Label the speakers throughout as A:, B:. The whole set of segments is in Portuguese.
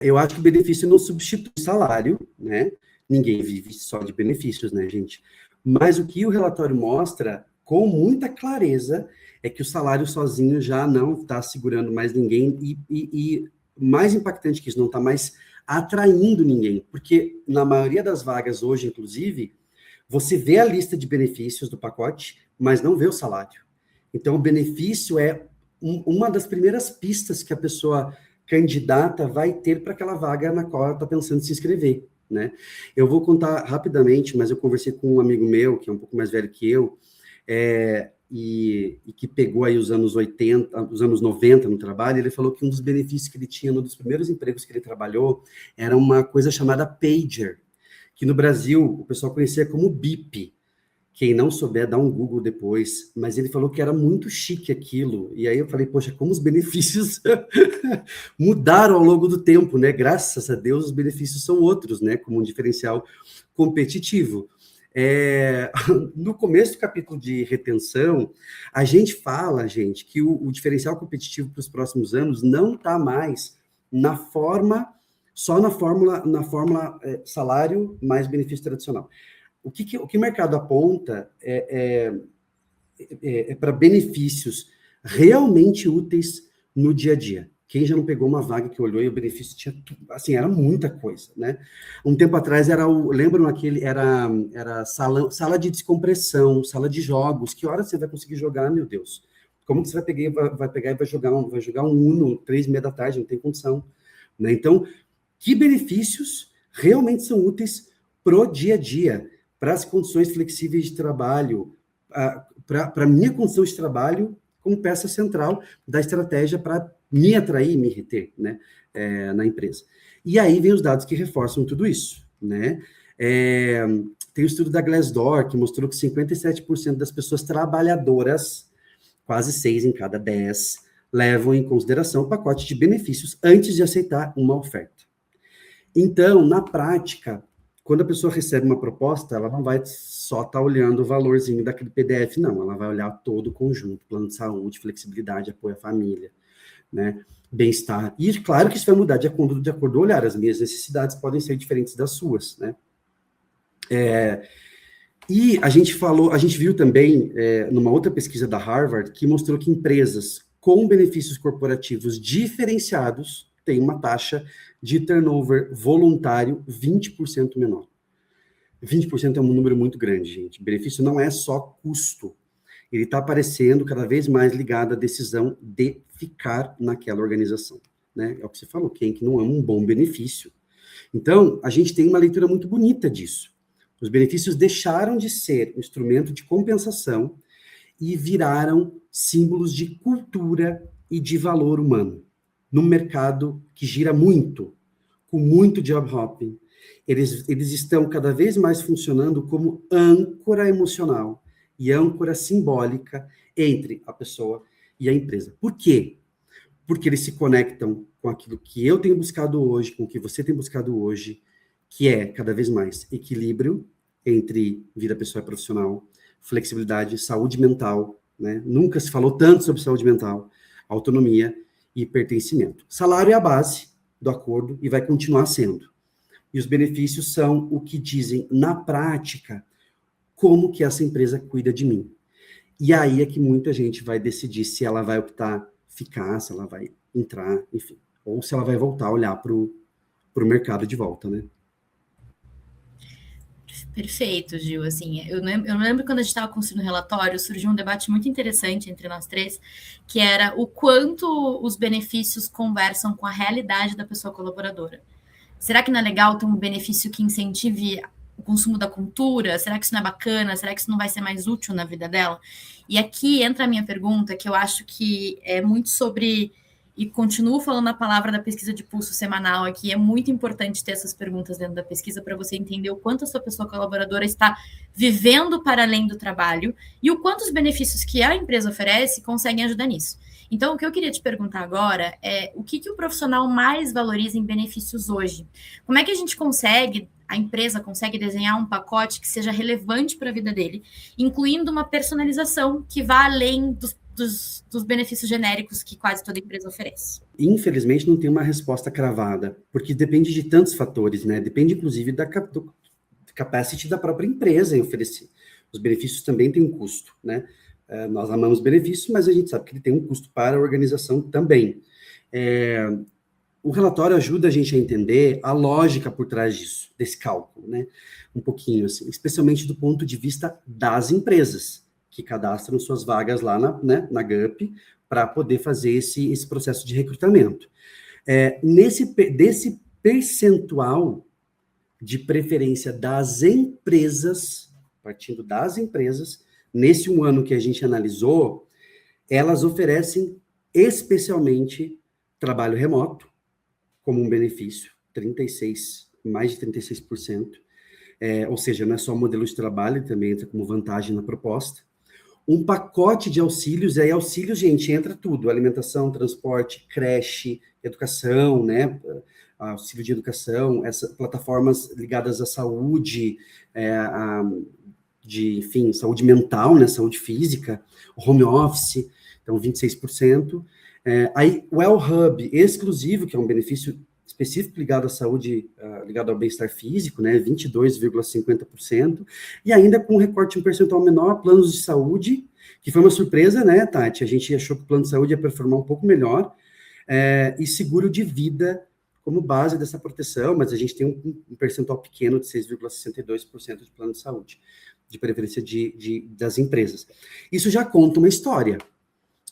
A: eu acho que o benefício não substitui o salário, né? Ninguém vive só de benefícios, né, gente? Mas o que o relatório mostra, com muita clareza, é que o salário sozinho já não está segurando mais ninguém e mais impactante que isso, não está mais atraindo ninguém. Porque na maioria das vagas hoje, inclusive, você vê a lista de benefícios do pacote, mas não vê o salário. Então, o benefício é uma das primeiras pistas que a pessoa candidata vai ter para aquela vaga na qual ela está pensando em se inscrever, né? Eu vou contar rapidamente, mas eu conversei com um amigo meu, que é um pouco mais velho que eu, e que pegou aí os anos 80, os anos 90 no trabalho. Ele falou que um dos benefícios que ele tinha, um dos primeiros empregos que ele trabalhou, era uma coisa chamada pager, que no Brasil o pessoal conhecia como BIP. Quem não souber, dá um Google depois. Mas ele falou que era muito chique aquilo. E aí eu falei, poxa, como os benefícios mudaram ao longo do tempo, né? Graças a Deus, os benefícios são outros, né? Como um diferencial competitivo. No começo do capítulo de retenção, a gente fala, gente, que o diferencial competitivo para os próximos anos não está mais na fórmula salário mais benefício tradicional. O que o mercado aponta para benefícios realmente úteis no dia a dia. Quem já não pegou uma vaga que olhou e o benefício tinha, assim, era muita coisa, né? Um tempo atrás lembram aquele, era sala de descompressão, sala de jogos. Que hora você vai conseguir jogar, meu Deus? Como que você vai pegar e vai jogar um Uno 3h30 da tarde? Não tem condição, né? Então, que benefícios realmente são úteis pro dia a dia, para as condições flexíveis de trabalho, para a minha condição de trabalho como peça central da estratégia para me atrair e me reter, né, na empresa. E aí vem os dados que reforçam tudo isso, né? Tem o estudo da Glassdoor, que mostrou que 57% das pessoas trabalhadoras, quase 6 em cada 10, levam em consideração o pacote de benefícios antes de aceitar uma oferta. Então, na prática, quando a pessoa recebe uma proposta, ela não vai só estar olhando o valorzinho daquele PDF, não. Ela vai olhar todo o conjunto, plano de saúde, flexibilidade, apoio à família, né? Bem-estar. E claro que isso vai mudar de acordo com o olhar. As minhas necessidades podem ser diferentes das suas, né? E a gente viu também, numa outra pesquisa da Harvard, que mostrou que empresas com benefícios corporativos diferenciados têm uma taxa de turnover voluntário 20% menor. 20% é um número muito grande, gente. Benefício não é só custo. Ele está aparecendo cada vez mais ligado à decisão de ficar naquela organização, né? É o que você falou, quem que não ama um bom benefício? Então, a gente tem uma leitura muito bonita disso. Os benefícios deixaram de ser um instrumento de compensação e viraram símbolos de cultura e de valor humano. Num mercado que gira muito, com muito job hopping, eles estão cada vez mais funcionando como âncora emocional e âncora simbólica entre a pessoa e a empresa. Por quê? Porque eles se conectam com aquilo que eu tenho buscado hoje, com o que você tem buscado hoje, que é cada vez mais equilíbrio entre vida pessoal e profissional, flexibilidade, saúde mental, né? Nunca se falou tanto sobre saúde mental, autonomia e pertencimento. Salário é a base do acordo e vai continuar sendo. E os benefícios são o que dizem, na prática, como que essa empresa cuida de mim. E aí é que muita gente vai decidir se ela vai optar ficar, se ela vai entrar, enfim. Ou se ela vai voltar a olhar para o mercado de volta, né?
B: Perfeito, Gil. Assim, eu lembro quando a gente estava construindo o relatório, surgiu um debate muito interessante entre nós três, que era o quanto os benefícios conversam com a realidade da pessoa colaboradora. Será que não é legal ter um benefício que incentive o consumo da cultura? Será que isso não é bacana? Será que isso não vai ser mais útil na vida dela? E aqui entra a minha pergunta, que eu acho que é muito sobre... E continuo falando a palavra da pesquisa de pulso semanal aqui. É muito importante ter essas perguntas dentro da pesquisa para você entender o quanto a sua pessoa colaboradora está vivendo para além do trabalho e o quanto os benefícios que a empresa oferece conseguem ajudar nisso. Então, o que eu queria te perguntar agora é o que o profissional mais valoriza em benefícios hoje? Como é que a empresa consegue desenhar um pacote que seja relevante para a vida dele, incluindo uma personalização que vá além dos benefícios genéricos que quase toda empresa oferece?
A: Infelizmente, não tem uma resposta cravada, porque depende de tantos fatores, né? Depende, inclusive, do capacity da própria empresa em oferecer. Os benefícios também têm um custo, né? Nós amamos benefícios, mas a gente sabe que ele tem um custo para a organização também. O relatório ajuda a gente a entender a lógica por trás disso, desse cálculo, né? Um pouquinho, assim, especialmente do ponto de vista das empresas, que cadastram suas vagas lá na GUP para poder fazer esse processo de recrutamento. Desse percentual de preferência das empresas, partindo das empresas, nesse um ano que a gente analisou, elas oferecem especialmente trabalho remoto como um benefício, mais de 36%, ou seja, não é só modelo de trabalho, também entra como vantagem na proposta. Um pacote de auxílios, e aí auxílios, gente, entra tudo, alimentação, transporte, creche, educação, né, auxílio de educação, essas plataformas ligadas à saúde, enfim, saúde mental, né, saúde física, home office, então 26%. Aí, o Well Hub exclusivo, que é um benefício específico ligado à saúde, ligado ao bem-estar físico, né, 22,50%, e ainda com um recorte um percentual menor, planos de saúde, que foi uma surpresa, né, Tati? A gente achou que o plano de saúde ia performar um pouco melhor, e seguro de vida como base dessa proteção, mas a gente tem um percentual pequeno de 6,62% de plano de saúde, de preferência das empresas. Isso já conta uma história.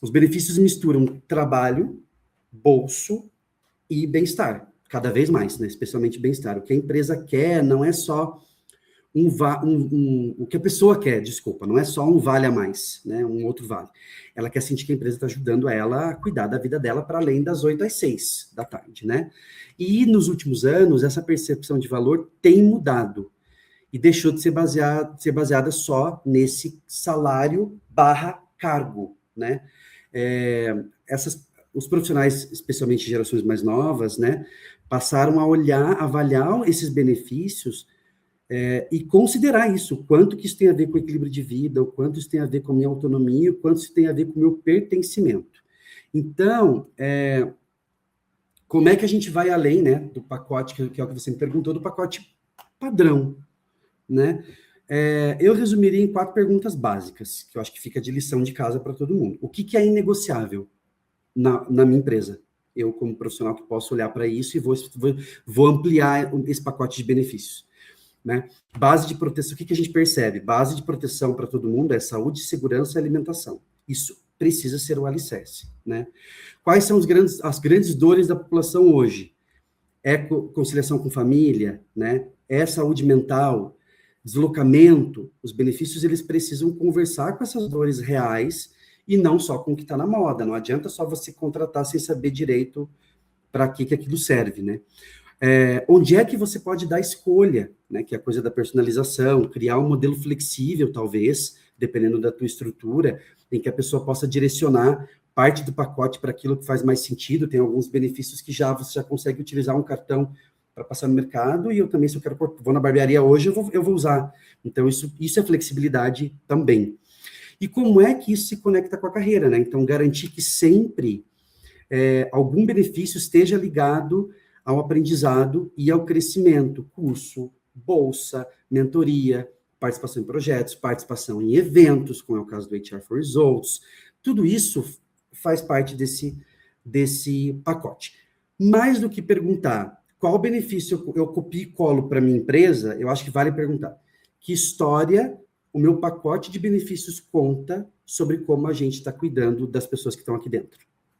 A: Os benefícios misturam trabalho, bolso e bem-estar, cada vez mais, né? Especialmente bem-estar. O que a empresa quer não é só o que a pessoa quer, desculpa, não é só um vale a mais, né? Um outro vale. Ela quer sentir que a empresa está ajudando ela a cuidar da vida dela para além das 8 às 6 da tarde, né? E nos últimos anos, essa percepção de valor tem mudado e deixou de ser baseada só nesse salário / cargo, né? Os profissionais, especialmente gerações mais novas, né, passaram a avaliar esses benefícios e considerar isso, o quanto que isso tem a ver com o equilíbrio de vida, o quanto isso tem a ver com a minha autonomia, o quanto isso tem a ver com o meu pertencimento. Então, como é que a gente vai além, né, do pacote, que é o que você me perguntou, do pacote padrão, né? Eu resumiria em 4 perguntas básicas, que eu acho que fica de lição de casa para todo mundo. O que é inegociável na minha empresa? Eu, como profissional, que posso olhar para isso e vou ampliar esse pacote de benefícios, né? Base de proteção, o que a gente percebe? Base de proteção para todo mundo é saúde, segurança e alimentação. Isso precisa ser o alicerce, né? Quais são as grandes dores da população hoje? Conciliação com família, né? Saúde mental, deslocamento. Os benefícios, eles precisam conversar com essas dores reais e não só com o que está na moda. Não adianta só você contratar sem saber direito para que aquilo serve, né? Onde é que você pode dar escolha, né? Que é a coisa da personalização, criar um modelo flexível, talvez, dependendo da tua estrutura, em que a pessoa possa direcionar parte do pacote para aquilo que faz mais sentido. Tem alguns benefícios que você já consegue utilizar um cartão para passar no mercado, e eu também, se eu vou na barbearia hoje, eu vou usar. Então, isso é flexibilidade também. E como é que isso se conecta com a carreira, né? Então, garantir que sempre algum benefício esteja ligado ao aprendizado e ao crescimento, curso, bolsa, mentoria, participação em projetos, participação em eventos, como é o caso do HR for Results, tudo isso faz parte desse pacote. Mais do que perguntar qual benefício eu copio e colo para minha empresa, eu acho que vale perguntar que história o meu pacote de benefícios conta sobre como a gente está cuidando das pessoas que estão aqui dentro.